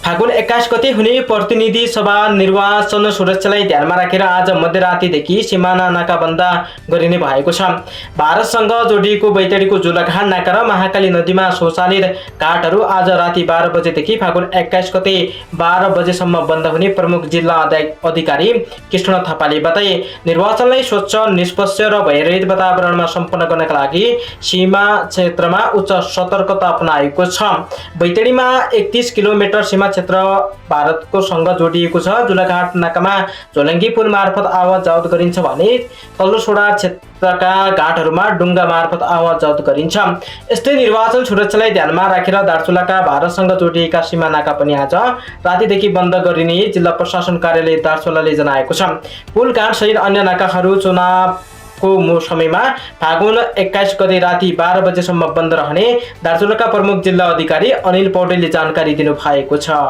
फागुन 21 गते हुने प्रतिनिधि सभा निर्वाचन सुरक्षालाई ध्यानमा राखेर आज मध्यरातीदेखि सिमाना नाकाबन्द गरिने भएको छ। भारतसँग जोडिएको बैतडीको जुलाघाट नाका र महाकाली नदीमा शौचालय घाटहरू आज राति 12 बजेदेखि फागुन 21 गते 12 बजेसम्म बन्द हुने प्रमुख जिल्ला अधिकारी कृष्ण थापाले बताए। निर्वाचनलाई स्वच्छ, निष्पक्ष र भयरहित वातावरणमा सम्पन्न गर्नका लागि सीमा क्षेत्रमा उच्च सतर्कता अपनाएको छ। बैतडीमा 31 किलोमिटर सीमा क्षेत्र भारतको सँग जोडिएको छ। जुलाघाट नाकामा झोलङ्गी पुल मार्फत आवाज जावत गरिन्छ भने तल्लो सोडा क्षेत्रका घाटहरूमा डुङ्गा मार्फत आवाज जावत गरिन्छ। यस्तै निर्वाचन सुरक्षालाई ध्यानमा राखेर दार्चुलाका भारतसँग जोडिएका सीमा नाका पनि आज रातिदेखि बन्द गरिने जिल्ला प्रशासन कार्यालय दार्चुलाले जनाएको छ। पुल घाट सहित अन्य नाकाहरू चुनावको समयमा फागुन 21 गते राति 12 बजेसम्म बन्द रहने दार्चुलाका प्रमुख जिल्ला अधिकारी अनिल पौडेलले जानकारी दिनुभएको छ।